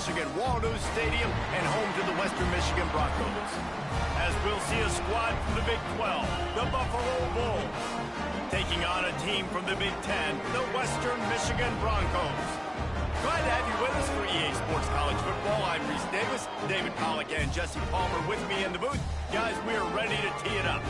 Michigan, Waldo Stadium, and home to the Western Michigan Broncos. As we'll see a squad from the Big 12, the Buffalo Bulls, taking on a team from the Big 10, the Western Michigan Broncos. Glad to have you with us for EA Sports College Football. I'm Reese Davis, David Pollack, and Jesse Palmer with me in the booth. Guys, we are ready to tee it up.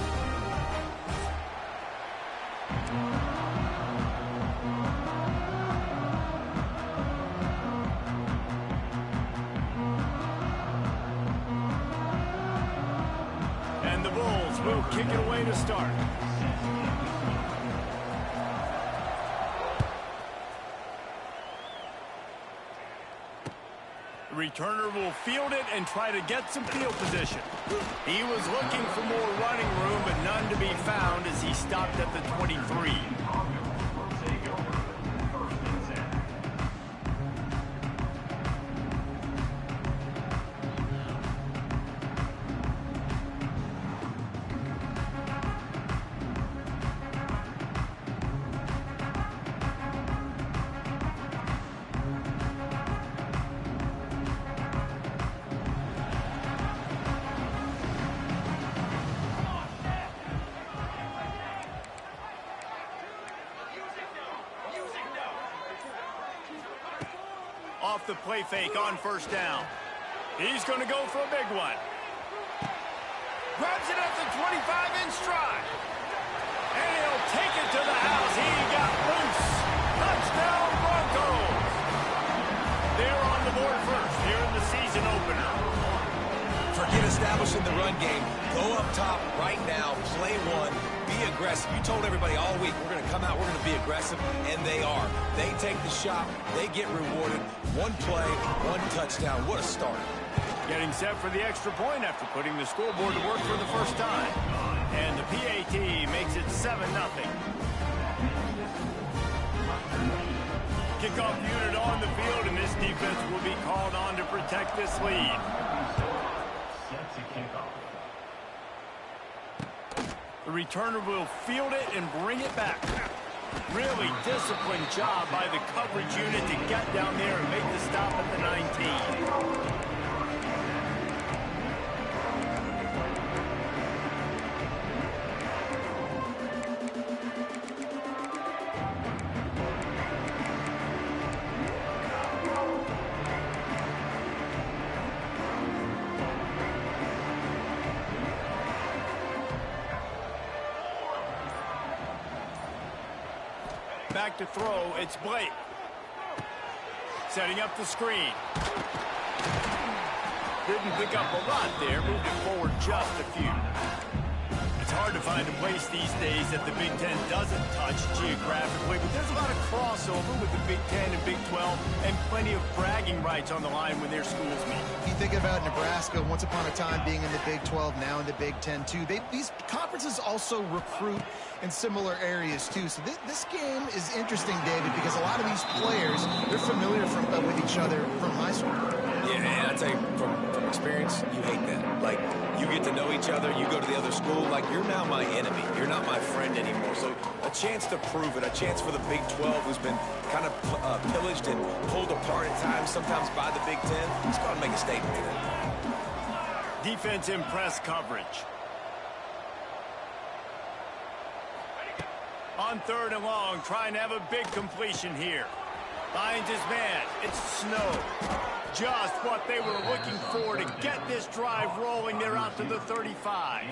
And the Bulls will kick it away to start. The returner will field it and try to get some field position. He was looking for more running room, but none to be found as he stopped at the 23. Off the play fake on first down. He's going to go for a big one. Grabs it at the 25 in stride. And he'll take it to the house. He got loose. Touchdown Broncos. They're on the board first here in the season opener. Forget establishing the run game. Go up top right now. Play one. Be aggressive. You told everybody all week, we're going to come out, we're going to be aggressive, and they are. They take the shot. They get rewarded. One play, one touchdown. What a start. Getting set for the extra point after putting the scoreboard to work for the first time. And the PAT makes it 7-0. Kickoff unit on the field, and this defense will be called on to protect this lead. The returner will field it and bring it back. Really disciplined job by the coverage unit to get down there and make the stop at the 19. Back to throw, it's Blake. Setting up the screen. Didn't pick up a lot there, moved it forward just a few. It's hard to find a place these days that the Big Ten doesn't touch geographically, but there's a lot of crossover with the Big Ten and Big 12, and plenty of bragging rights on the line when their schools meet. You think about Nebraska, once upon a time being in the Big 12, now in the Big 10 too. These conferences also recruit in similar areas too. So this game is interesting, David, because a lot of these players, they're familiar with each other from high school. Yeah, and I tell you, from experience, you hate that. Like, you get to know each other, you go to the other school, like, you're now my enemy. You're not my friend anymore. So a chance to prove it, a chance for the Big 12, who's been kind of pillaged and pulled apart at times, sometimes by the Big 10. Let's go out and make a statement today. Defense in press coverage. On third and long, trying to have a big completion here. Finds his man. It's Snow. Just what they were looking for to get this drive rolling. They're out to the 35.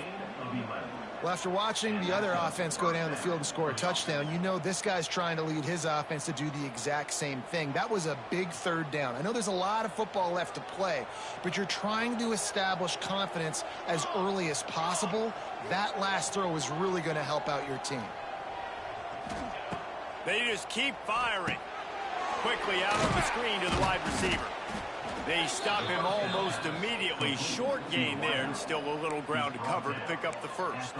Well, after watching the other offense go down the field and score a touchdown, you know this guy's trying to lead his offense to do the exact same thing. That was a big third down. I know there's a lot of football left to play, but you're trying to establish confidence as early as possible. That last throw is really going to help out your team. They just keep firing. Quickly out on the screen to the wide receiver. They stop him almost immediately. Short gain there, and still a little ground to cover to pick up the first.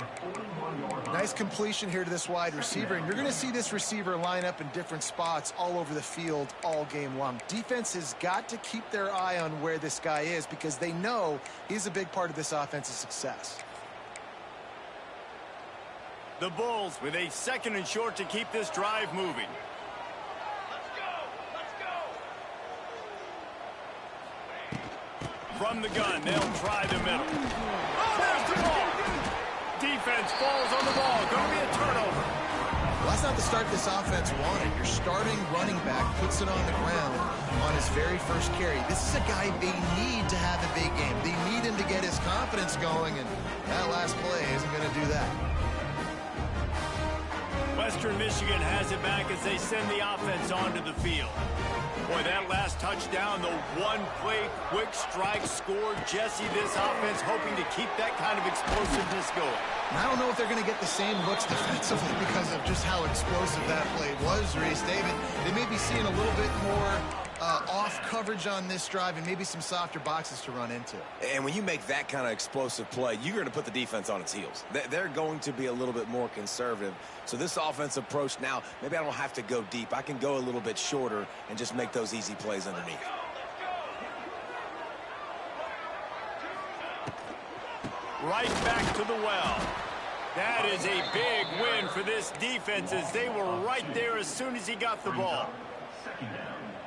Nice completion here to this wide receiver, and you're going to see this receiver line up in different spots all over the field all game long. Defense has got to keep their eye on where this guy is because they know he's a big part of this offense's success. The Bulls with a second and short to keep this drive moving. From the gun, they'll try the middle. Oh, there's the ball. Defense falls on the ball. Going to be a turnover. Well, that's not the start this offense wanted. Your starting running back puts it on the ground on his very first carry. This is a guy they need to have a big game. They need him to get his confidence going, and that last play isn't going to do that. Western Michigan has it back as they send the offense onto the field. Boy, that last touchdown, the one-play quick strike score. Jesse, this offense hoping to keep that kind of explosiveness going. And I don't know if they're going to get the same looks defensively because of just how explosive that play was, Reese. David, they may be seeing a little bit more off coverage on this drive and maybe some softer boxes to run into. And when you make that kind of explosive play, you're going to put the defense on its heels. They're going to be a little bit more conservative. So this offense approach now, maybe I don't have to go deep. I can go a little bit shorter and just make those easy plays underneath. Right back to the well. That is a big win for this defense as they were right there as soon as he got the ball.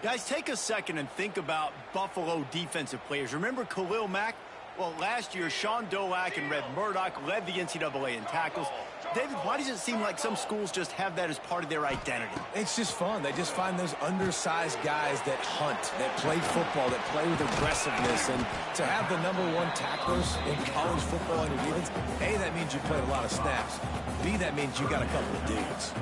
Guys, take a second and think about Buffalo defensive players. Remember Khalil Mack? Well, last year, Sean Doak and Red Murdoch led the NCAA in tackles. David, why does it seem like some schools just have that as part of their identity? It's just fun. They just find those undersized guys that hunt, that play football, that play with aggressiveness. And to have the #1 tacklers in college football in your defense, A, that means you played a lot of snaps. B, that means you got a couple of dudes.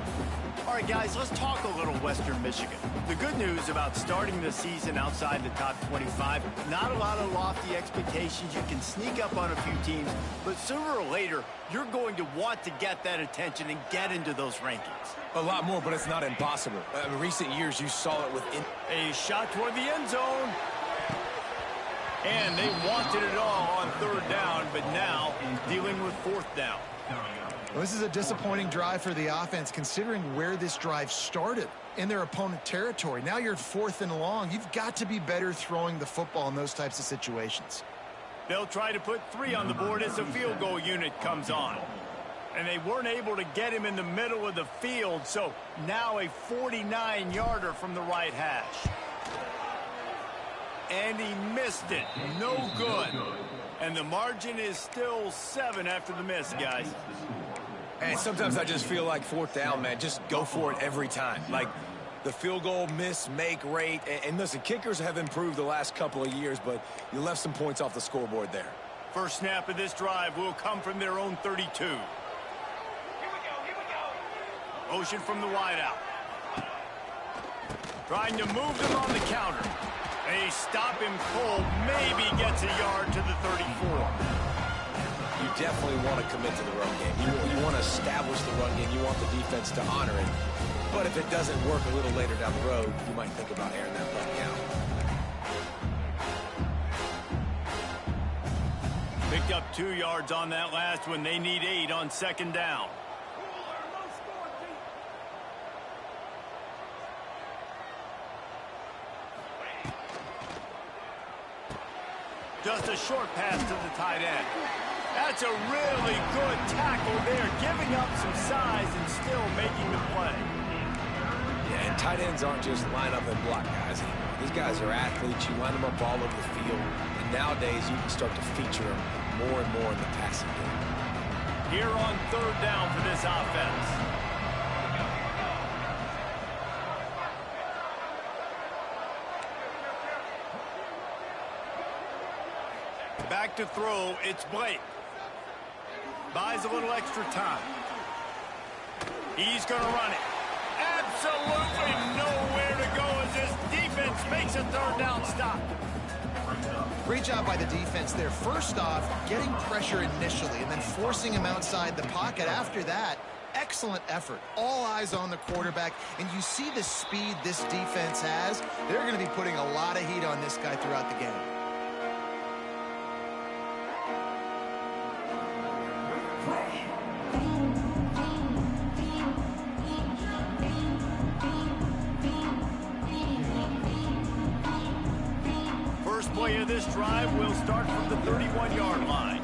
All right, guys, let's talk a little Western Michigan. The good news about starting the season outside the top 25, not a lot of lofty expectations. You can sneak up on a few teams, but sooner or later, you're going to want to get that attention and get into those rankings. A lot more, but it's not impossible. In recent years, you saw it with... A shot toward the end zone. And they wanted it all on 3rd down, but now dealing with 4th down. Well, this is a disappointing drive for the offense considering where this drive started in their opponent territory. Now you're 4th and long. You've got to be better throwing the football in those types of situations. They'll try to put 3 on the board as the field goal unit comes on. And they weren't able to get him in the middle of the field, so now a 49-yarder from the right hash. And he missed it. No good. And the margin is still 7 after the miss, guys. And sometimes I just feel like 4th down, man, just go for it every time. Like the field goal miss, make rate. And listen, kickers have improved the last couple of years, but you left some points off the scoreboard there. First snap of this drive will come from their own 32. Motion from the wideout. Trying to move them on the counter. They stop him cold, maybe gets a yard to the 34. You definitely want to commit to the run game. You want to establish the run game. You want the defense to honor it. But if it doesn't work a little later down the road, you might think about airing that play out. Picked up 2 yards on that last one. They need 8 on 2nd down. Just a short pass to the tight end. That's a really good tackle there, giving up some size and still making the play. Yeah, and tight ends aren't just line up and block guys anymore. These guys are athletes. You line them up all over the field. And nowadays, you can start to feature them more and more in the passing game. Here on 3rd down for this offense. Back to throw, it's Blake. Buys a little extra time. He's going to run it. Absolutely nowhere to go as this defense makes a 3rd down stop. Great job by the defense there. First off, getting pressure initially and then forcing him outside the pocket. After that, excellent effort. All eyes on the quarterback. And you see the speed this defense has. They're going to be putting a lot of heat on this guy throughout the game. First play of this drive will start from the 31-yard line.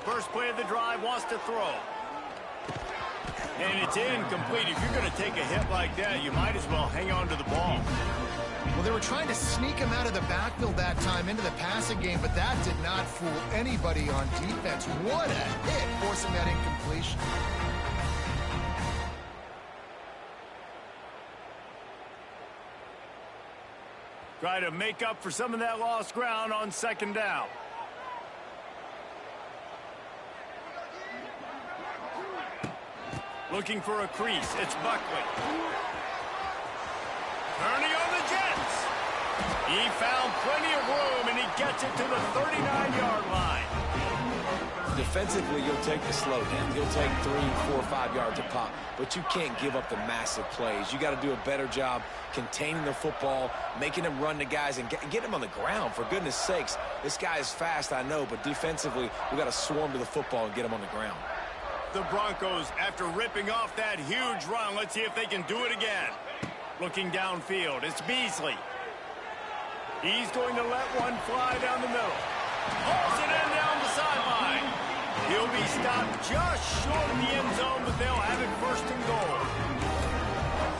First play of the drive wants to throw. And it's incomplete. If you're going to take a hit like that, you might as well hang on to the ball. Well, they were trying to sneak him out of the backfield that time into the passing game, but that did not fool anybody on defense. What a hit, forcing that incompletion. Try to make up for some of that lost ground on second down. Looking for a crease. It's Buckley. Turning on the Jets. He found plenty of room, and he gets it to the 39-yard line. Defensively, you'll take the slow down. You'll take 3, 4, 5 yards a pop, but you can't give up the massive plays. You got to do a better job containing the football, making them run the guys, and get them on the ground. For goodness sakes, this guy is fast, I know, but defensively, we got to swarm to the football and get him on the ground. The Broncos, after ripping off that huge run, let's see if they can do it again. Looking downfield, it's Beasley. He's going to let one fly down the middle. Hauls it in down the sideline. He'll be stopped just short of the end zone, but they'll have it first and goal.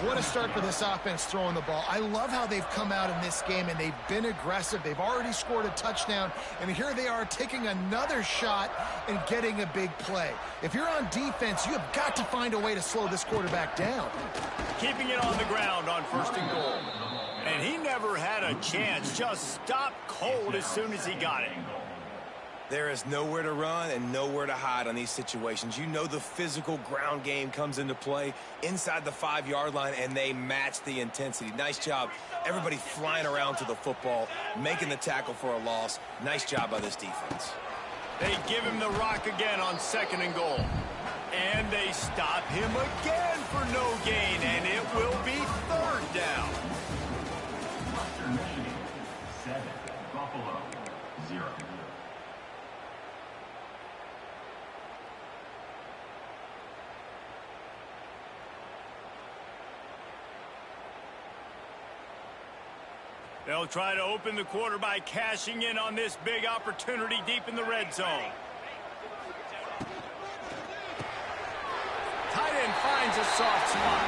What a start for this offense throwing the ball. I love how they've come out in this game, and they've been aggressive. They've already scored a touchdown, and here they are taking another shot and getting a big play. If you're on defense, you have got to find a way to slow this quarterback down. Keeping it on the ground on first and goal. And he never had a chance. Just stopped cold as soon as he got it. There is nowhere to run and nowhere to hide on these situations. You know the physical ground game comes into play inside the 5-yard line, and they match the intensity. Nice job. Everybody flying around to the football, making the tackle for a loss. Nice job by this defense. They give him the rock again on second and goal. And they stop him again for no gain, and it will be third down. Western Michigan, 7. Buffalo, 0. They'll try to open the quarter by cashing in on this big opportunity deep in the red zone. Tight end finds a soft spot.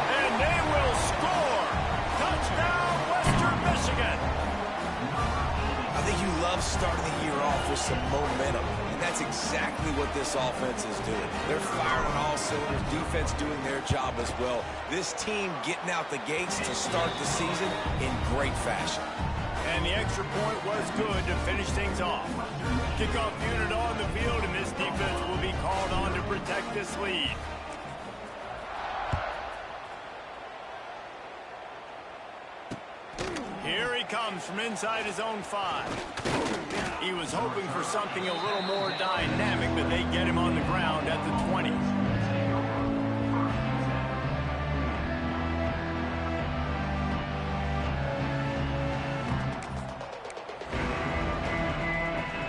And they will score. Touchdown, Western Michigan. I think you love starting the year off with some momentum, and that's exactly what this offense is doing. They're firing on all cylinders, defense doing their job as well. This team getting out the gates to start the season in great fashion. And the extra point was good to finish things off. Kickoff unit on the field, and this defense will be called on to protect this lead. Here he comes from inside his own 5. He was hoping for something a little more dynamic, but they get him on the ground at the 20.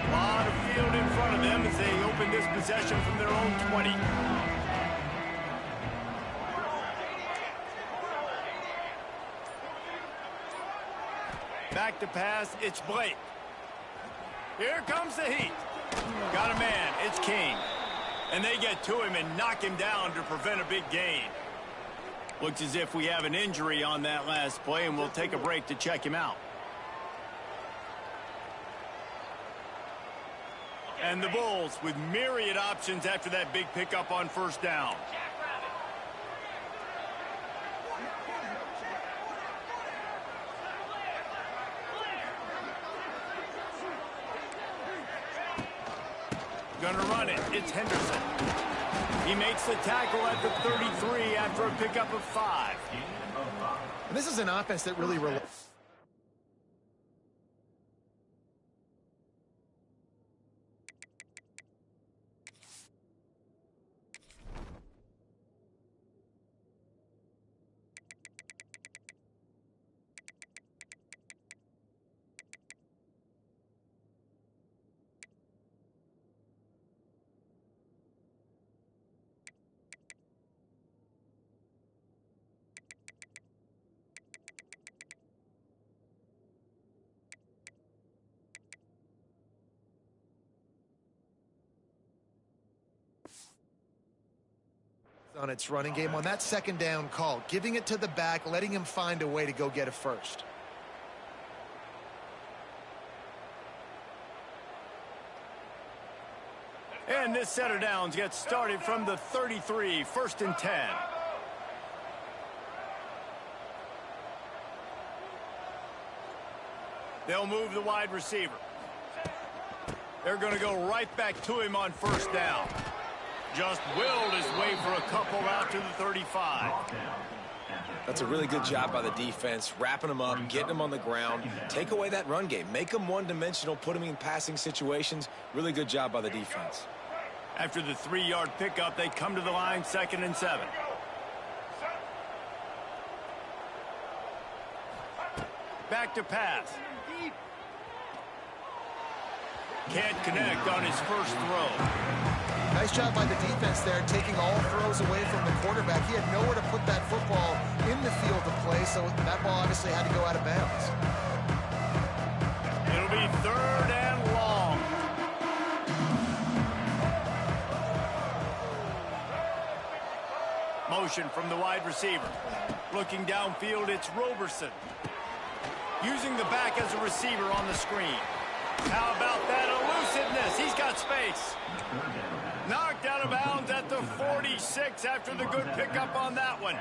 A lot of field in front of them as they open this possession from their own 20. Back to pass, it's Blake. Here comes the heat. Got a man, it's King. And they get to him and knock him down to prevent a big gain. Looks as if we have an injury on that last play, and we'll take a break to check him out. And the Bulls with myriad options after that big pickup on first down. Gonna run it. It's Henderson. He makes the tackle at the 33 after a pickup of 5. And this is an offense that really relies. On its running game on that second down call, giving it to the back, letting him find a way to go get a first. And this set of downs gets started from the 33, 1st and 10. They'll move the wide receiver. They're going to go right back to him on 1st down. Just willed his way for a couple out to the 35. That's a really good job by the defense, wrapping them up, getting them on the ground. Take away that run game. Make them one-dimensional, put them in passing situations. Really good job by the defense. After the 3-yard pickup, they come to the line, 2nd and 7. Back to pass. Can't connect on his first throw. Nice job by the defense there, taking all throws away from the quarterback. He had nowhere to put that football in the field to play, so that ball obviously had to go out of bounds. It'll be 3rd and long. Motion from the wide receiver. Looking downfield, it's Roberson. Using the back as a receiver on the screen. How about that elusiveness? He's got space. Knocked out of bounds at the 46 after the good pickup on that one.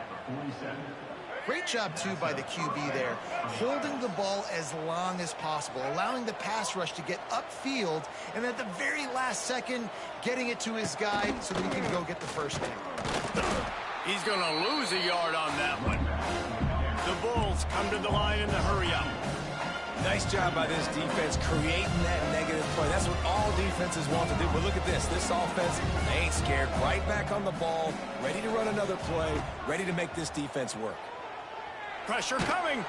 Great job, too, by the QB there, holding the ball as long as possible, allowing the pass rush to get upfield, and at the very last second, getting it to his guy so that he can go get the first down. He's going to lose a yard on that one. The Bulls come to the line in the hurry-up. Nice job by this defense creating that negative play. That's what all defenses want to do. But look at this. This offense, they ain't scared. Right back on the ball, ready to run another play, ready to make this defense work. Pressure coming.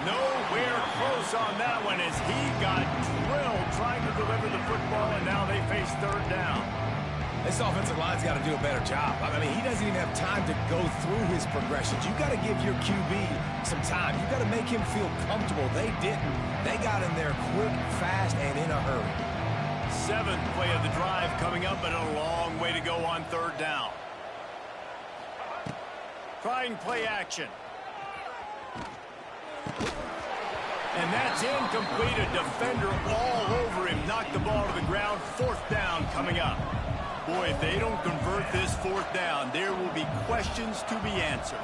Nowhere close on that one as he got drilled trying to deliver the football, and now they face 3rd down. This offensive line's got to do a better job. I mean, he doesn't even have time to go through his progressions. You got to give your QB some time. You got to make him feel comfortable. They didn't. They got in there quick, fast, and in a hurry. 7th play of the drive coming up, but a long way to go on 3rd down. Trying play action. And that's incomplete. A defender all over him. Knocked the ball to the ground. 4th down coming up. Boy, if they don't convert this 4th down, there will be questions to be answered.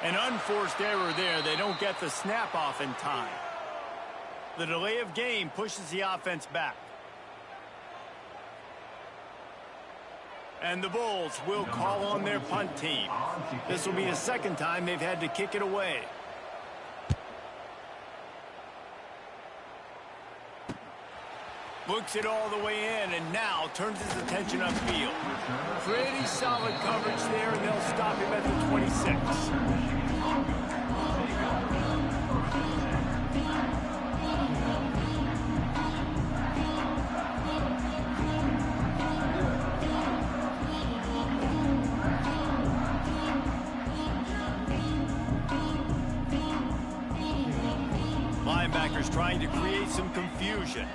An unforced error there. They don't get the snap off in time. The delay of game pushes the offense back. And the Bulls will call on their punt team. This will be the 2nd time they've had to kick it away. Looks it all the way in and now turns his attention upfield. Pretty solid coverage there, and they'll stop him at the 26. Linebackers trying to create some confusion.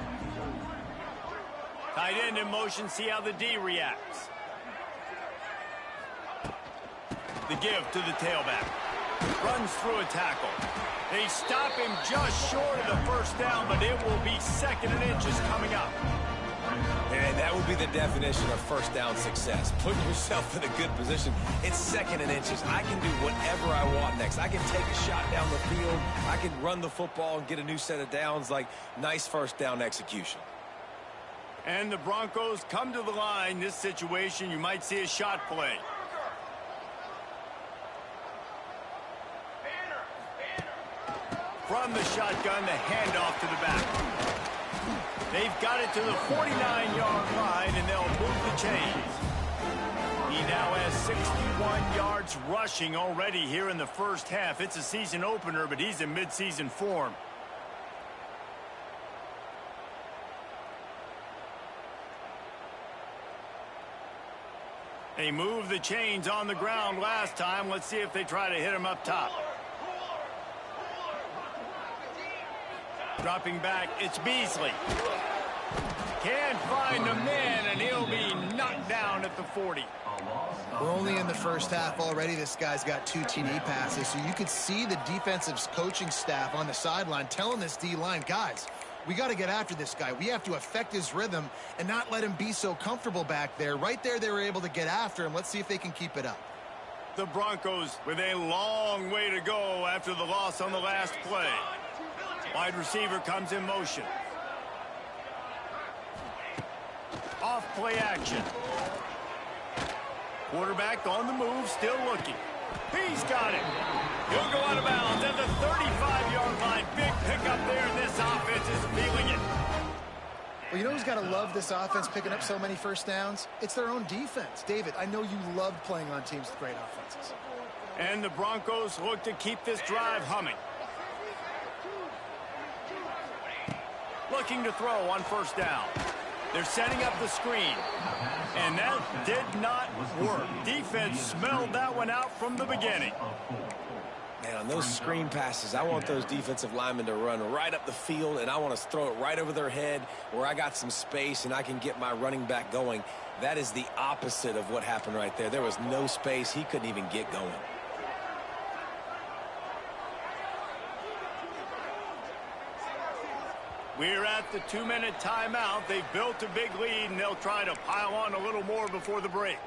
Tight end in motion, see how the D reacts. The give to the tailback. Runs through a tackle. They stop him just short of the 1st down, but it will be 2nd and inches coming up. And that would be the definition of 1st down success. Putting yourself in a good position. It's 2nd and inches. I can do whatever I want next. I can take a shot down the field. I can run the football and get a new set of downs. Like, nice 1st down execution. And the Broncos come to the line. This situation, you might see a shot play. From the shotgun, the handoff to the back. They've got it to the 49-yard line, and they'll move the chains. He now has yards rushing already here in the first half. It's a season opener, but he's in midseason form. They moved the chains on the ground last time. Let's see if they try to hit him up top. Dropping back, it's Beasley. Can't find a man, and he'll be knocked down at the 40. We're only in the first half already. This guy's got 2 TD passes, so you could see the defensive coaching staff on the sideline telling this D-line, guys, we got to get after this guy. We have to affect his rhythm and not let him be so comfortable back there. Right there, they were able to get after him. Let's see if they can keep it up. The Broncos with a long way to go after the loss on the last play. Wide receiver comes in motion. Off play action. Quarterback on the move, still looking. He's got it. He'll go out of bounds at the 35-yard line. Big pickup there, and this offense is feeling it. Well, you know who's got to love this offense picking up so many first downs? It's their own defense. David, I know you loved playing on teams with great offenses. And the Broncos look to keep this drive humming. Looking to throw on first down. They're setting up the screen. And that did not work. Defense smelled that one out from the beginning. Man, on those screen passes, I want those defensive linemen to run right up the field, and I want to throw it right over their head where I got some space and I can get my running back going. That is the opposite of what happened right there. There was no space. He couldn't even get going. We're at the 2-minute timeout. They've built a big lead, and they'll try to pile on a little more before the break.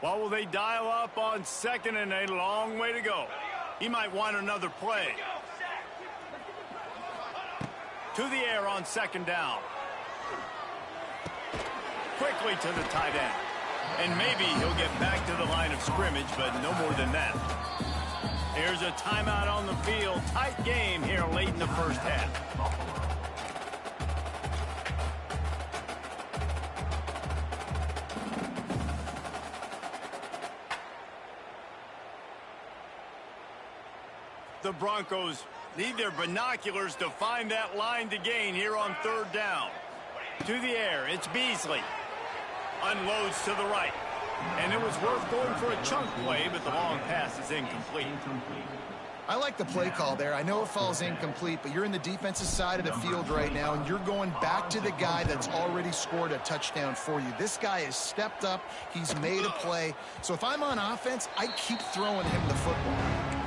What will they dial up on second and a long way to go? He might want another play. To the air on second down. Quickly to the tight end. And maybe he'll get back to the line of scrimmage, but no more than that. Here's a timeout on the field. Tight game here late in the first half. The Broncos need their binoculars to find that line to gain here on third down. To the air, it's Beasley. Unloads to the right. And it was worth going for a chunk play, but the long pass is incomplete. I like the play call there. I know it falls incomplete, but you're in the defensive side of the field right now, and you're going back to the guy that's already scored a touchdown for you. This guy has stepped up. He's made a play. So if I'm on offense, I keep throwing him the football.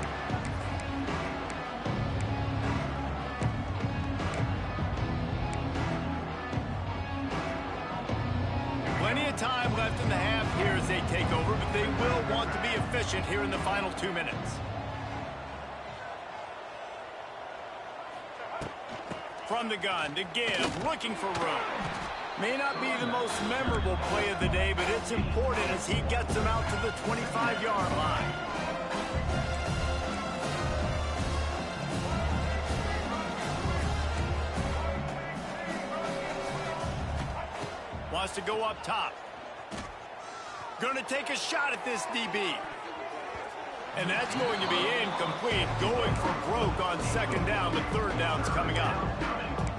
Time left in the half here as they take over, but they will want to be efficient here in the final 2 minutes. From the gun to give, looking for room. May not be the most memorable play of the day, but it's important as he gets them out to the 25-yard line. Wants to go up top. Going to take a shot at this DB. And that's going to be incomplete. Going for broke on second down. The third down's coming up.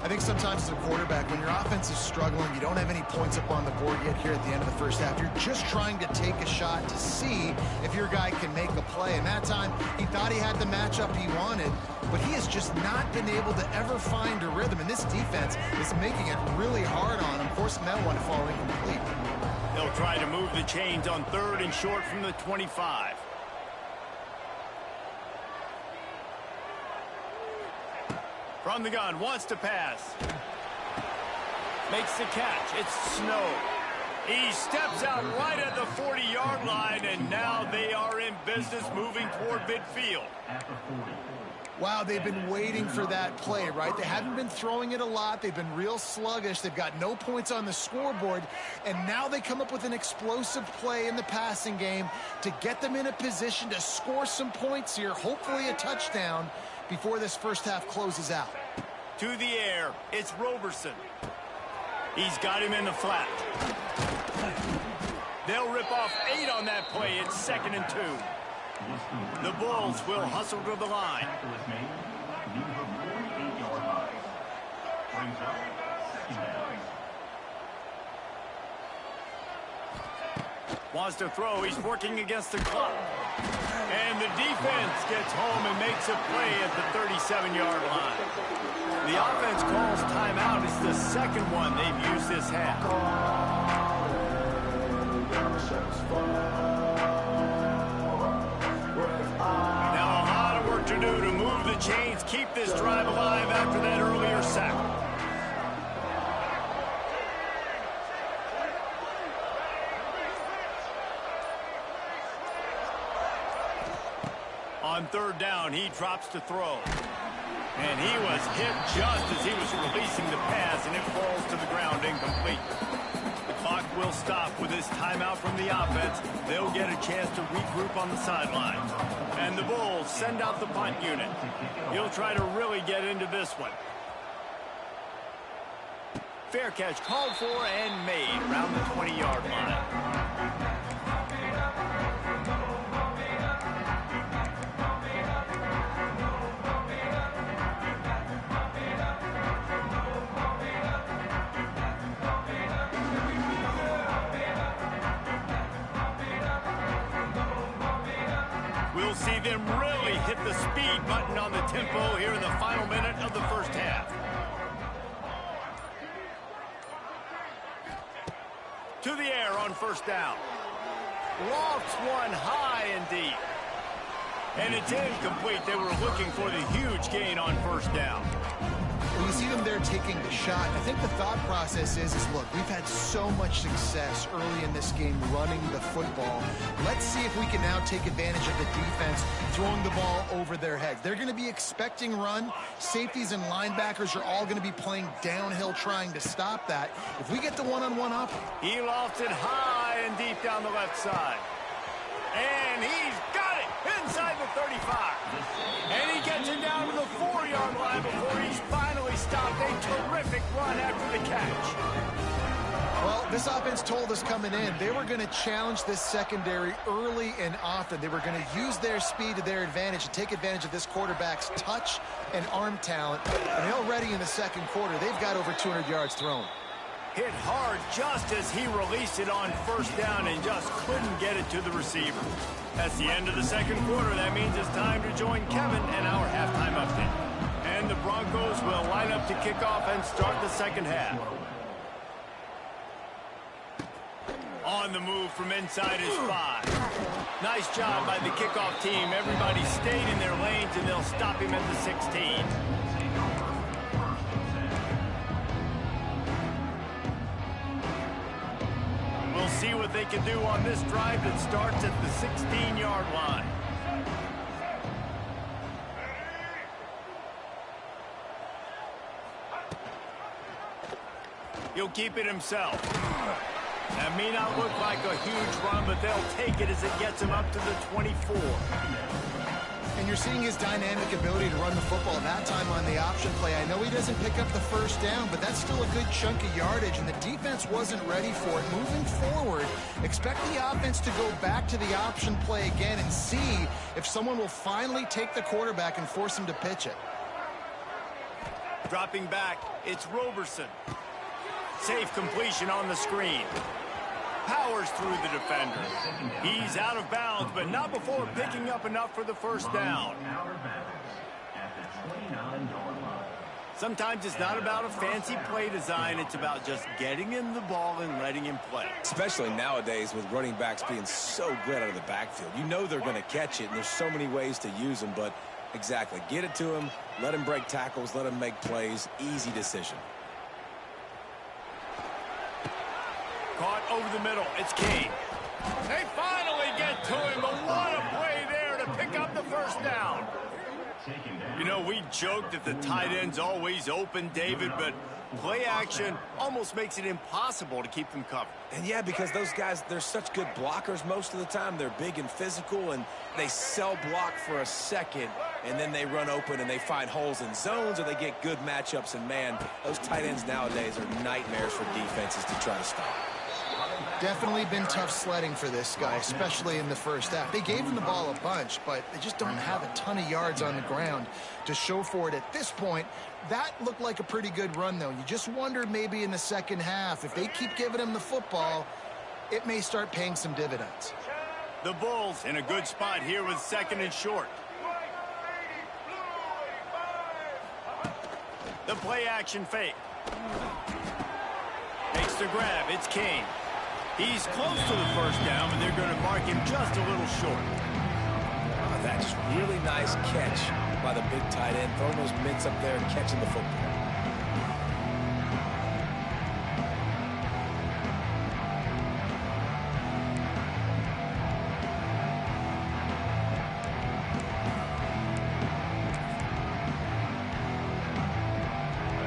I think sometimes as a quarterback, when your offense is struggling, you don't have any points up on the board yet here at the end of the first half. You're just trying to take a shot to see if your guy can make a play. And that time, he thought he had the matchup he wanted, but he has just not been able to ever find a rhythm. And this defense is making it really hard on him, forcing that one to fall incomplete. They'll try to move the chains on third and short from the 25. From the gun, wants to pass. Makes the catch. It's Snow. He steps out right at the 40-yard line, and now they are in business moving toward midfield. Wow, they've been waiting for that play, right? They haven't been throwing it a lot. They've been real sluggish. They've got no points on the scoreboard, and now they come up with an explosive play in the passing game to get them in a position to score some points here, hopefully a touchdown. before this first half closes out. To the air, it's Roberson. He's got him in the flat. They'll rip off 8 on that play. It's 2nd and 2. The Bulls will hustle to the line. Wants to throw. He's working against the clock. And the defense gets home and makes a play at the 37-yard line. The offense calls timeout. It's the second one they've used this half. Now a lot of work to do to move the chains, keep this drive alive after that earlier sack. On 3rd down, he drops to throw. And he was hit just as he was releasing the pass, and it falls to the ground incomplete. The clock will stop with this timeout from the offense. They'll get a chance to regroup on the sideline. And the Bulls send out the punt unit. He'll try to really get into this one. Fair catch called for and made around the 20-yard line. We'll see them really hit the speed button on the tempo here in the final minute of the first half. To the air on 1st down. Lofts one high and deep. And it's incomplete. They were looking for the huge gain on 1st down. When you see them there taking the shot, I think the thought process is look, we've had so much success early in this game running the football. Let's see if we can now take advantage of the defense throwing the ball over their heads. They're going to be expecting run. Safeties and linebackers are all going to be playing downhill trying to stop that. If we get the one-on-one up. He lofts it high and deep down the left side. And he's got it inside the 35. And he gets it down to the 4-yard line before he's finally stopped. A terrific run after the catch. Well, this offense told us coming in they were going to challenge this secondary early and often. They were going to use their speed to their advantage and take advantage of this quarterback's touch and arm talent. And already in the second quarter, they've got over 200 yards thrown. Hit hard just as he released it on 1st down and just couldn't get it to the receiver. That's the end of the second quarter. That means it's time to join Kevin and our halftime update. And the Broncos will line up to kick off and start the second half. On the move from inside is 5. Nice job by the kickoff team. Everybody stayed in their lanes, and they'll stop him at the 16. We'll see what they can do on this drive that starts at the 16-yard line. He'll keep it himself. That may not look like a huge run, but they'll take it as it gets him up to the 24. And you're seeing his dynamic ability to run the football that time on the option play. I know he doesn't pick up the 1st down, but that's still a good chunk of yardage, and the defense wasn't ready for it. Moving forward, expect the offense to go back to the option play again and see if someone will finally take the quarterback and force him to pitch it. Dropping back, it's Roberson. Safe completion on the screen. Powers through the defender. He's out of bounds, but not before picking up enough for the 1st down. Sometimes it's not about a fancy play design. It's about just getting him the ball and letting him play. Especially nowadays with running backs being so good out of the backfield. You know they're going to catch it, and there's so many ways to use them, but exactly. Get it to him, let him break tackles, let him make plays. Easy decision. Caught over the middle. It's Kane. They finally get to him, but what a play there to pick up the 1st down. You know, we joked that the tight end's always open, David, but Play action almost makes it impossible to keep them covered. And yeah, because those guys, they're such good blockers most of the time. They're big and physical, and they cell block for a second, and then they run open and they find holes in zones, or they get good matchups. And man, those tight ends nowadays are nightmares for defenses to try to stop. Definitely been tough sledding for this guy, especially in the first half. They gave him the ball a bunch, but they just don't have a ton of yards on the ground to show for it at this point. That looked like a pretty good run, though. You just wonder maybe in the second half, if they keep giving him the football, it may start paying some dividends. The Bulls in a good spot here with 2nd and short. The play action fake. Makes the grab. It's Kane. He's close to the first down, but they're going to mark him just a little short. That's really nice catch by the big tight end, throwing those mitts up there and catching the football.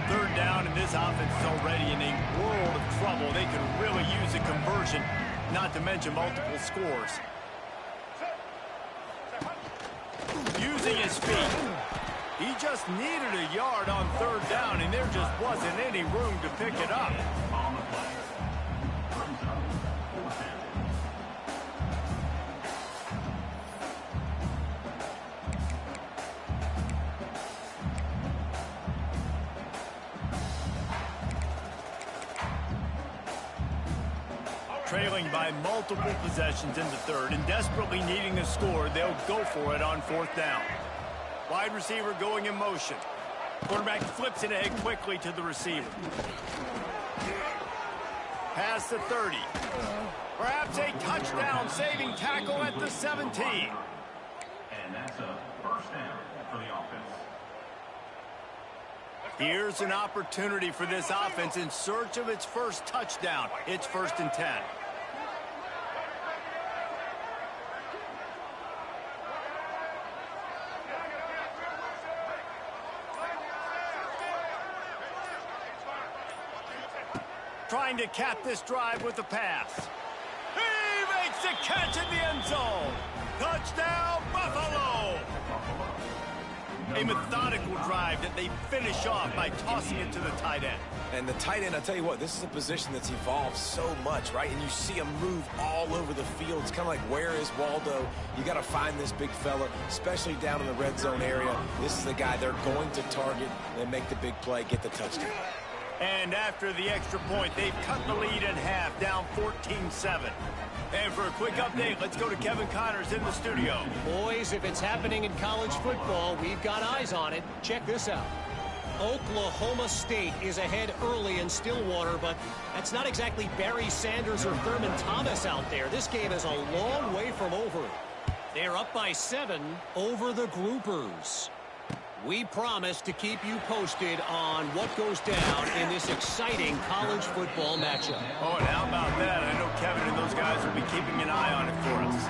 Third down, and this offense is already in a world of trouble. They could really use a conversion, not to mention multiple scores. Using his feet. He just needed a yard on 3rd down, and there just wasn't any room to pick it up. On the play. Brings up 4th down. Trailing by multiple possessions in the 3rd and desperately needing a score, they'll go for it on 4th down. Wide receiver going in motion. Quarterback flips it ahead quickly to the receiver. Past the 30. Perhaps a touchdown-saving tackle at the 17. And that's a 1st down for the offense. Here's an opportunity for this offense in search of its first touchdown. It's 1st and 10. Trying to cap this drive with a pass. He makes the catch in the end zone. Touchdown, Buffalo! A methodical drive that they finish off by tossing it to the tight end. And the tight end, I'll tell you what, this is a position that's evolved so much, right? And you see him move all over the field. It's kind of like, where is Waldo? You got to find this big fella, especially down in the red zone area. This is the guy they're going to target and make the big play, get the touchdown. And after the extra point, they've cut the lead in half, down 14-7. And for a quick update, let's go to Kevin Connors in the studio. Boys, if it's happening in college football, we've got eyes on it. Check this out. Oklahoma State is ahead early in Stillwater, but that's not exactly Barry Sanders or Thurman Thomas out there. This game is a long way from over. They're up by 7 over the Groupers. We promise to keep you posted on what goes down in this exciting college football matchup. Oh, and how about that? I know Kevin and those guys will be keeping an eye on it for us.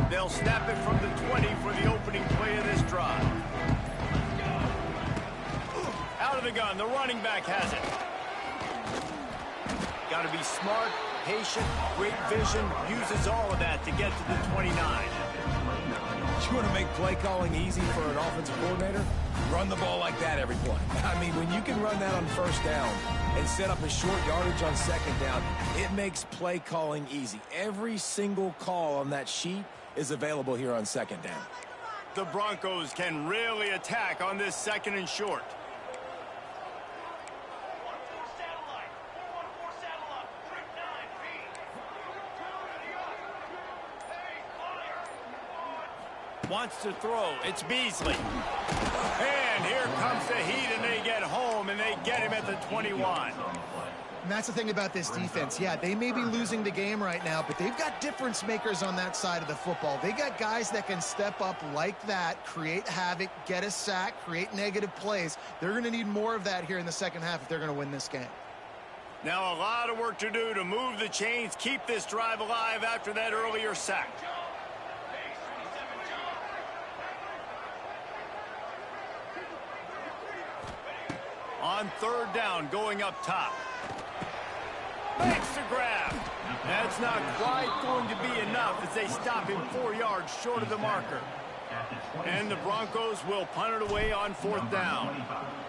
They'll snap it from the 20 for the opening play of this drive. Out of the gun, the running back has it. Got to be smart, patient, great vision, uses all of that to get to the 29. You want to make play calling easy for an offensive coordinator? Run the ball like that every play. I mean, when you can run that on 1st down and set up a short yardage on 2nd down, it makes play calling easy. Every single call on that sheet is available here on 2nd down. The Broncos can really attack on this 2nd and short. Wants to throw. It's Beasley. And here comes the heat, and they get home, and they get him at the 21. And that's the thing about this defense. Yeah, they may be losing the game right now, but they've got difference makers on that side of the football. They got guys that can step up like that, create havoc, get a sack, create negative plays. They're going to need more of that here in the second half if they're going to win this game. Now a lot of work to do to move the chains, keep this drive alive after that earlier sack. On third down, going up top. Makes the grab. That's not quite going to be enough as they stop him 4 yards short of the marker. And the Broncos will punt it away on fourth down.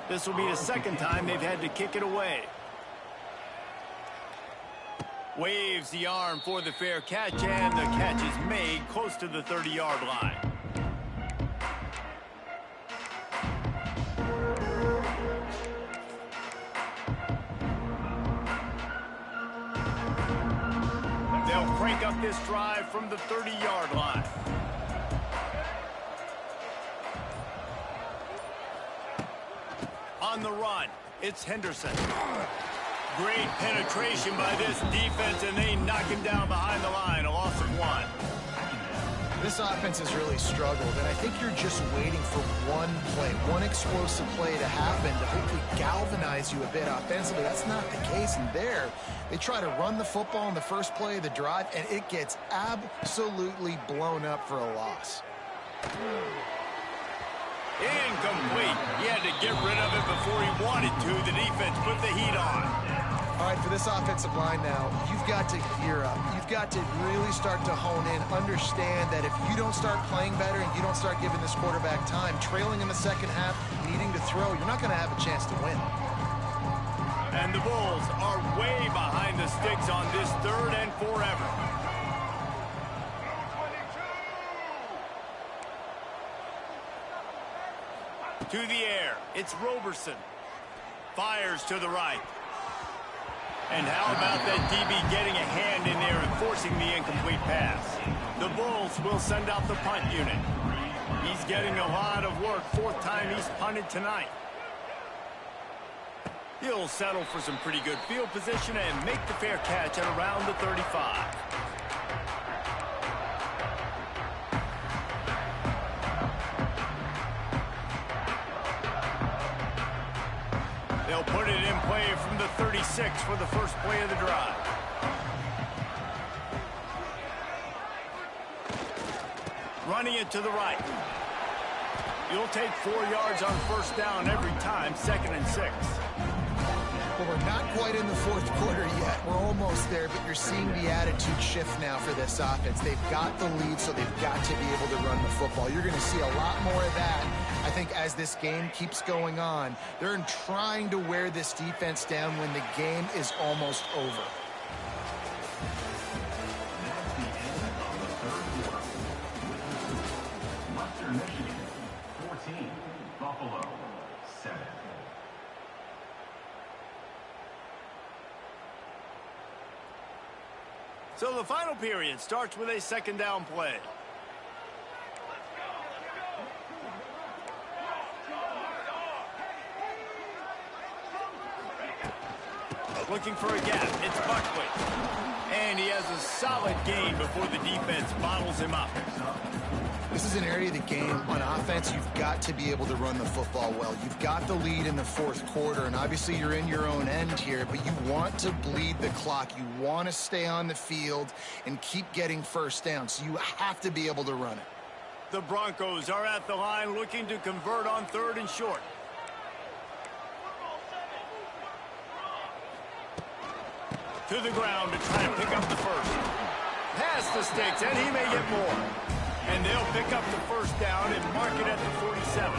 This will be the second time they've had to kick it away. Waves the arm for the fair catch, and the catch is made close to the 30-yard line. They'll crank up this drive from the 30-yard line. On the run, it's Henderson. Great penetration by this defense, and they knock him down behind the line, a loss of 1. This offense has really struggled, and I think you're just waiting for one play, one explosive play to happen to hopefully galvanize you a bit offensively. That's not the case, and there they try to run the football in the first play of the drive, and it gets absolutely blown up for a loss. Incomplete. He had to get rid of it before he wanted to. The defense put the heat on. All right, for this offensive line now, you've got to gear up. You've got to really start to hone in, understand that if you don't start playing better and you don't start giving this quarterback time, trailing in the second half, needing to throw, you're not going to have a chance to win. And the Bulls are way behind the sticks on this third and forever. To the air, it's Roberson. Fires to the right. And how about that DB getting a hand in there and forcing the incomplete pass? The Bulls will send out the punt unit. He's getting a lot of work. Fourth time he's punted tonight. He'll settle for some pretty good field position and make the fair catch at around the 35. They'll put it in play from the 36 for the first play of the drive. Running it to the right. You'll take 4 yards on first down every time, 2nd and 6. Well, we're not quite in the fourth quarter yet. We're almost there, but you're seeing the attitude shift now for this offense. They've got the lead, so they've got to be able to run the football. You're going to see a lot more of that, I think, as this game keeps going on. They're trying to wear this defense down when the game is almost over. Western Michigan, 14. Buffalo, 7. So the final period starts with a second down play. Looking for a gap. It's Buckley. And he has a solid gain before the defense bottles him up. This is an area of the game on offense you've got to be able to run the football well. You've got the lead in the fourth quarter, and obviously you're in your own end here, but you want to bleed the clock. You want to stay on the field and keep getting first down, so you have to be able to run it. The Broncos are at the line looking to convert on third and short. To the ground to try to pick up the first. Past the sticks, and he may get more. And they'll pick up the first down and mark it at the 47.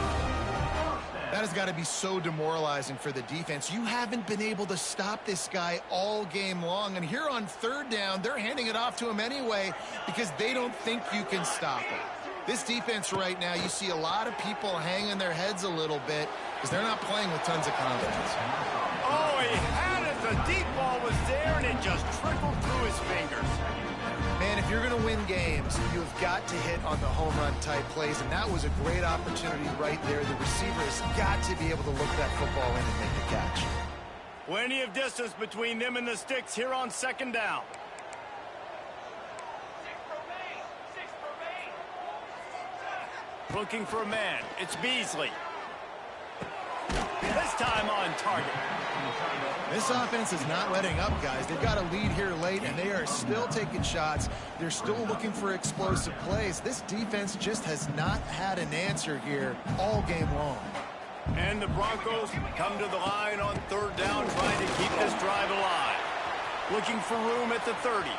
That has got to be so demoralizing for the defense. You haven't been able to stop this guy all game long. And here on third down, they're handing it off to him anyway because they don't think you can stop him. This defense right now, you see a lot of people hanging their heads a little bit because they're not playing with tons of confidence. Oh, he had it. The deep ball was there, and it just trickled through his fingers. Man, if you're going to win games, you've got to hit on the home run type plays, and that was a great opportunity right there. The receiver has got to be able to look that football in and make the catch. Plenty of distance between them and the sticks here on second down. Looking for a man. It's Beasley. This time on target. This offense is not letting up, guys. They've got a lead here late, and they are still taking shots. They're still looking for explosive plays. This defense just has not had an answer here all game long. And the Broncos come to the line on third down, trying to keep this drive alive. Looking for room at the 30.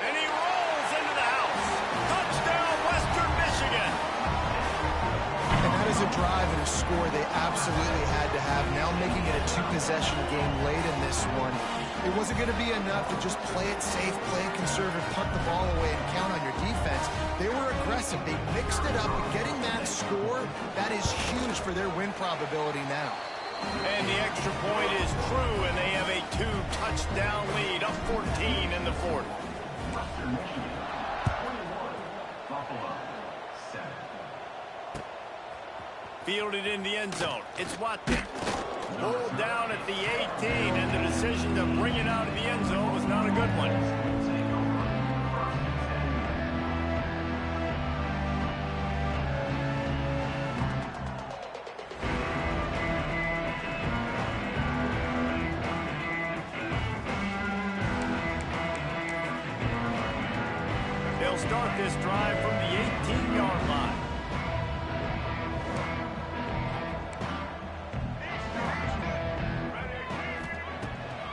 And he rolls into the house. Touchdown, Western Michigan. And that is a drive and a score they absolutely had to have. Now making it a two-possession game late in this one. It wasn't going to be enough to just play it safe, play it conservative, punt the ball away, and count on your defense. They were aggressive. They mixed it up. And getting that score, that is huge for their win probability now. And the extra point is true, and they have a 2-touchdown lead, up 14 in the fourth. Western Michigan, 21. Buffalo, 7. Fielded in the end zone. It's Watson. Pulled down at the 18, and the decision to bring it out of the end zone was not a good one. They'll start this drive from the 18-yard line.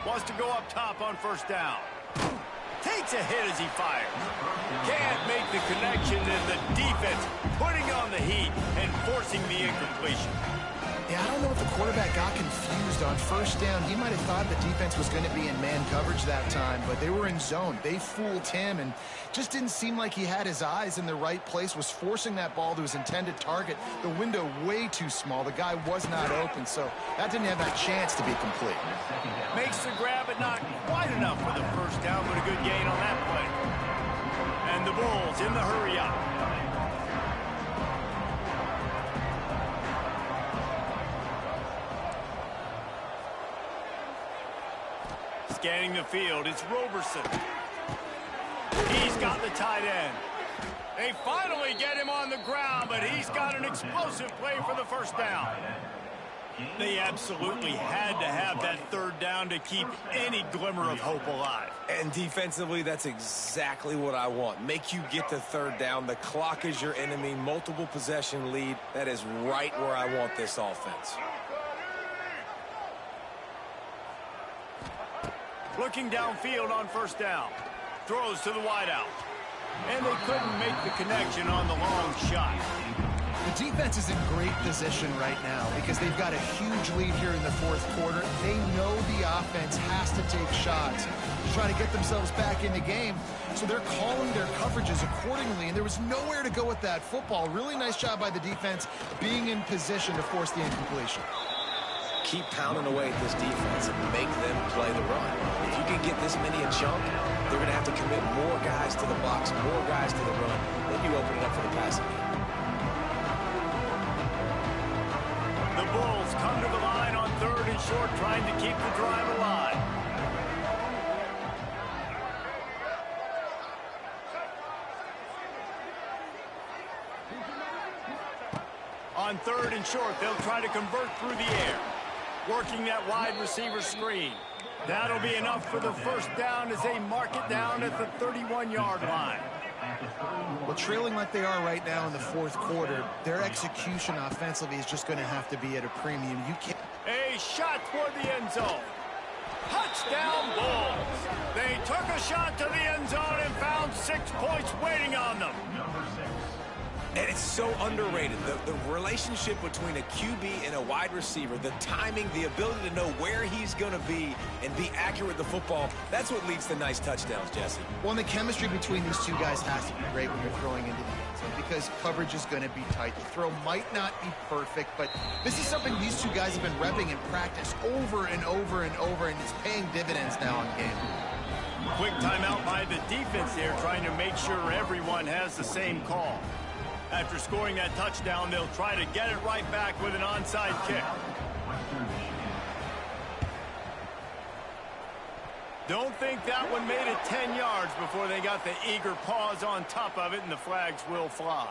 Wants to go up top on first down. Takes a hit as he fires. Can't make the connection, and the defense putting on the heat and forcing the incompletion. Yeah, I don't know if the quarterback got confused on first down. He might have thought the defense was going to be in man coverage that time, but they were in zone. They fooled him and just didn't seem like he had his eyes in the right place, was forcing that ball to his intended target. The window way too small. The guy was not open, so that didn't have that chance to be complete. Makes the grab, but not quite enough for the first down, but a good gain on that play. And the Bulls in the hurry up. Scanning the field, it's Roberson. He's got the tight end. They finally get him on the ground, but he's got an explosive play for the first down. They absolutely had to have that third down to keep any glimmer of hope alive. And defensively, that's exactly what I want. Make you get the third down. The clock is your enemy. Multiple possession lead. That is right where I want this offense. Looking downfield on first down. Throws to the wideout. And they couldn't make the connection on the long shot. The defense is in great position right now because they've got a huge lead here in the fourth quarter. They know the offense has to take shots to try to get themselves back in the game. So they're calling their coverages accordingly, and there was nowhere to go with that football. Really nice job by the defense being in position to force the incompletion. Keep pounding away at this defense and make them play the run. If you can get this many a chunk, they're going to have to commit more guys to the box, more guys to the run. Then you open it up for the passing game. The Bulls come to the line on third and short, trying to keep the drive alive. On third and short, they'll try to convert through the air. Working that wide receiver screen. That'll be enough for the first down as they mark it down at the 31-yard line. Well, trailing like they are right now in the fourth quarter, their execution offensively is just going to have to be at a premium. You can't. A shot toward the end zone. Touchdown, Bulls. They took a shot to the end zone and found 6 points waiting on them. And it's so underrated. The relationship between a QB and a wide receiver, the timing, the ability to know where he's going to be and be accurate with the football, that's what leads to nice touchdowns, Jesse. Well, and the chemistry between these two guys has to be great when you're throwing into the end zone because coverage is going to be tight. The throw might not be perfect, but this is something these two guys have been repping in practice over and over and over, and it's paying dividends now in game. Quick timeout by the defense there, trying to make sure everyone has the same call. After scoring that touchdown, they'll try to get it right back with an onside kick. Don't think that one made it 10 yards before they got the eager paws on top of it, and the flags will fly.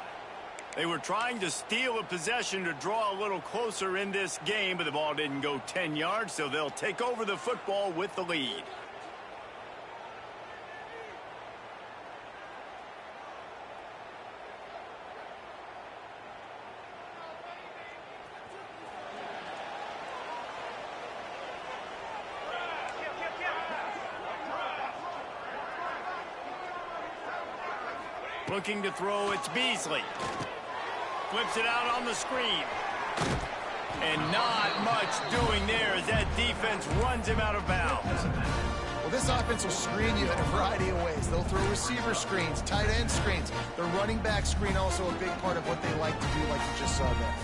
They were trying to steal a possession to draw a little closer in this game, but the ball didn't go 10 yards, so they'll take over the football with the lead. Looking to throw, it's Beasley. Flips it out on the screen. And not much doing there as that defense runs him out of bounds. Well, this offense will screen you in a variety of ways. They'll throw receiver screens, tight end screens. The running back screen also a big part of what they like to do, like you just saw there.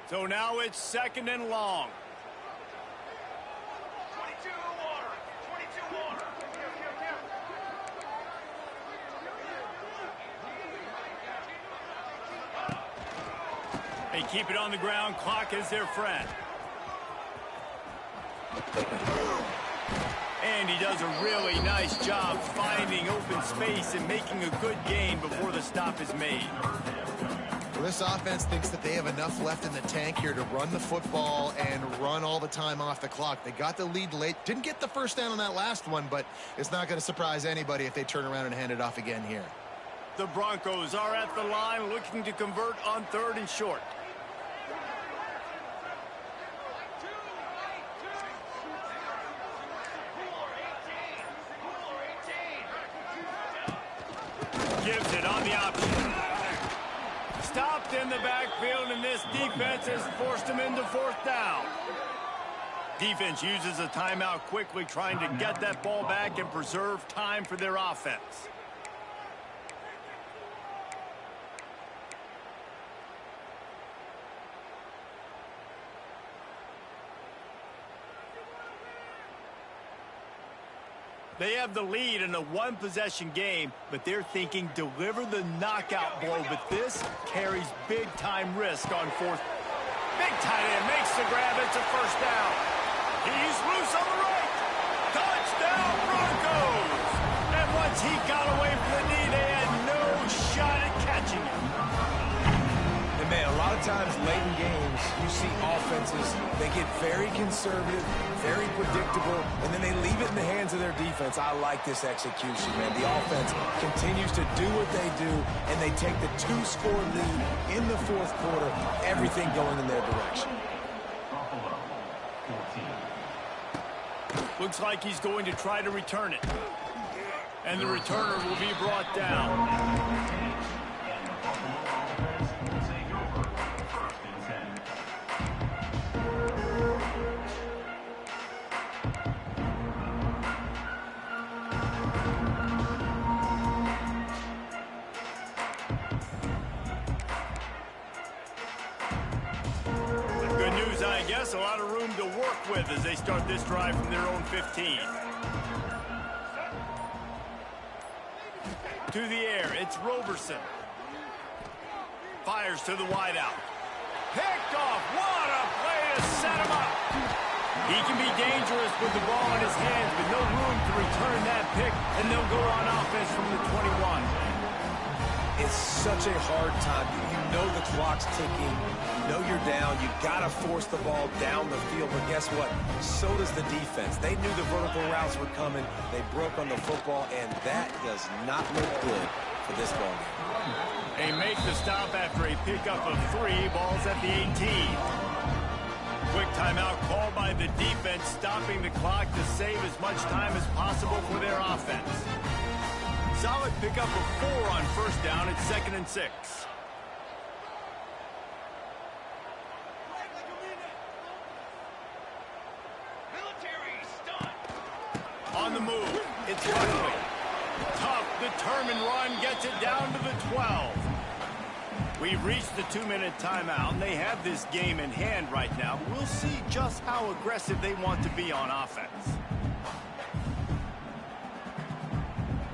So now it's 2nd and long. They keep it on the ground. Clock is their friend. And he does a really nice job finding open space and making a good gain before the stop is made. Well, this offense thinks that they have enough left in the tank here to run the football and run all the time off the clock. They got the lead late. Didn't get the first down on that last one, but it's not going to surprise anybody if they turn around and hand it off again here. The Broncos are at the line looking to convert on 3rd and short. Gives it on the option. Stopped in the backfield, and this defense has forced him into 4th down. Defense uses a timeout quickly, trying to get that ball back and preserve time for their offense. They have the lead in a one-possession game, but they're thinking deliver the knockout blow. But this carries big-time risk on 4th. Big tight end makes the grab. It's a 1st down. He's loose on the right. Touchdown, Broncos! And once he got away from the knee, they had no shot at catching him. And man, a lot of times late in games, you see offenses, they get very conservative, very predictable, and then they leave it in the hands of their defense. I like this execution, man. The offense continues to do what they do, and they take the 2-score lead in the 4th quarter, everything going in their direction. Looks like he's going to try to return it. And the returner will be brought down. A lot of room to work with as they start this drive from their own 15. To the air, it's Roberson. Fires to the wideout. Picked off. What a play to set him up. He can be dangerous with the ball in his hands, but no room to return that pick, and they'll go on offense from the 21. It's such a hard time. You know the clock's ticking. You know you're down. You got to force the ball down the field. But guess what? So does the defense. They knew the vertical routes were coming. They broke on the football, and that does not look good for this ball game. They make the stop after a pickup of 3. Ball's at the 18. Quick timeout called by the defense, stopping the clock to save as much time as possible for their offense. Solid pickup of 4 on 1st down. It's 2nd and 6. On the move, it's Buckley. Tough, determined run gets it down to the 12. We've reached the 2-minute timeout, and they have this game in hand right now. We'll see just how aggressive they want to be on offense.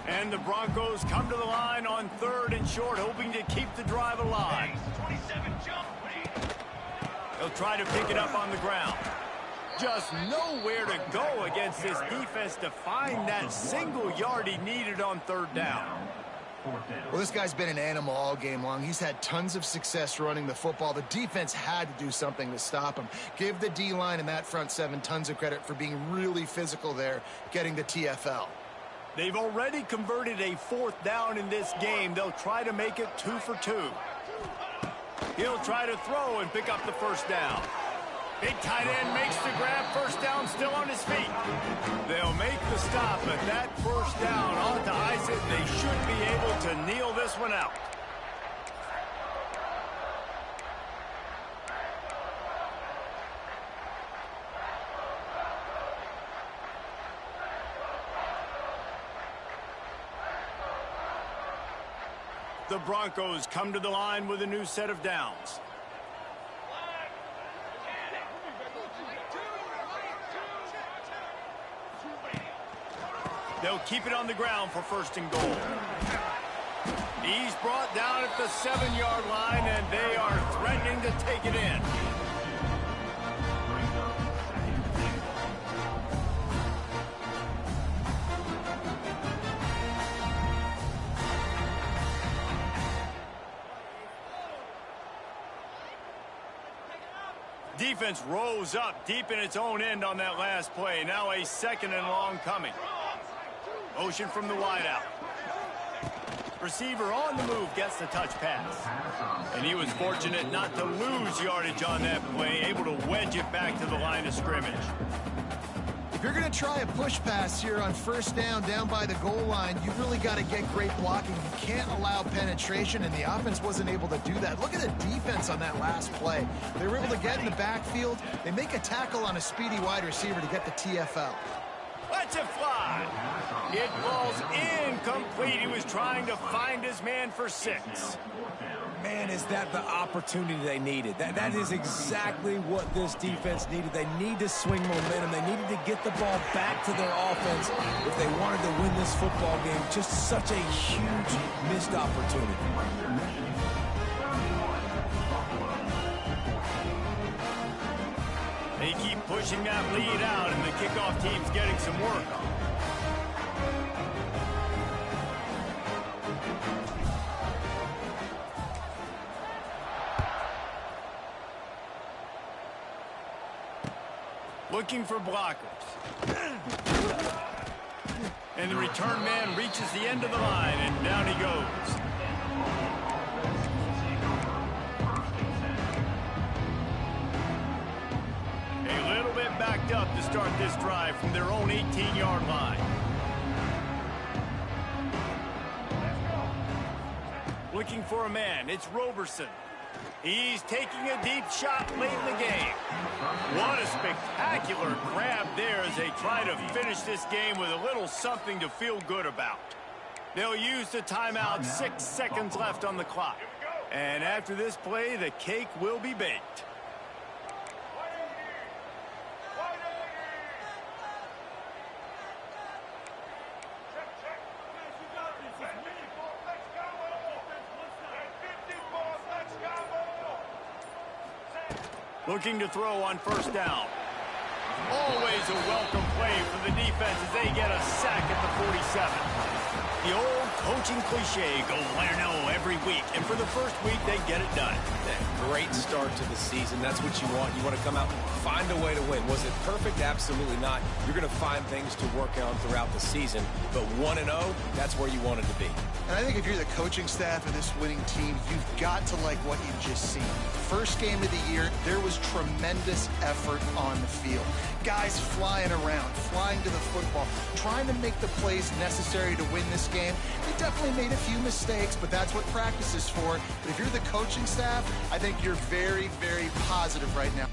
And the Broncos come to the line on 3rd and short, hoping to keep the drive alive. They'll try to pick it up on the ground. Just nowhere to go against this defense to find that single yard he needed on 3rd down. Well, this guy's been an animal all game long. He's had tons of success running the football. The defense had to do something to stop him. Give the D-line and that front 7 tons of credit for being really physical there, getting the TFL. They've already converted a 4th down in this game. They'll try to make it 2 for 2. He'll try to throw and pick up the 1st down. Big tight end makes the grab. 1st down, still on his feet. They'll make the stop, but that 1st down ought to ice it. They should be able to kneel this one out. The Broncos come to the line with a new set of downs. They'll keep it on the ground for 1st and goal. He's brought down at the 7-yard line, and they are threatening to take it in. Defense rose up deep in its own end on that last play. Now a 2nd and long coming. Motion from the wideout. Receiver on the move gets the touch pass. And he was fortunate not to lose yardage on that play, able to wedge it back to the line of scrimmage. If you're going to try a push pass here on 1st down by the goal line, you've really got to get great blocking. You can't allow penetration, and the offense wasn't able to do that. Look at the defense on that last play. They were able to get in the backfield. They make a tackle on a speedy wide receiver to get the TFL. Lets it fly. It falls incomplete. He was trying to find his man for 6. Man, is that the opportunity they needed. That is exactly what this defense needed. They need to swing momentum. They needed to get the ball back to their offense if they wanted to win this football game. Just such a huge missed opportunity. They keep pushing that lead out, and the kickoff team's getting some work. Looking for blockers. And the return man reaches the end of the line, and down he goes. A little bit backed up to start this drive from their own 18-yard line. Looking for a man. It's Roberson. He's taking a deep shot late in the game. What a spectacular grab there as they try to finish this game with a little something to feel good about. They'll use the timeout. 6 seconds left on the clock. And after this play, the cake will be baked. Looking to throw on 1st down. Always a welcome play for the defense as they get a sack at the 47. The old coaching cliche, go win or no every week. And for the first week, they get it done. Great start to the season. That's what you want. You want to come out and find a way to win. Was it perfect? Absolutely not. You're going to find things to work on throughout the season. But 1-0, that's where you wanted to be. And I think if you're the coaching staff of this winning team, you've got to like what you've just seen. First game of the year, there was tremendous effort on the field. Guys flying around, flying to the football, trying to make the plays necessary to win this game. They definitely made a few mistakes, but that's what practice is for. But if you're the coaching staff, I think you're very, very positive right now.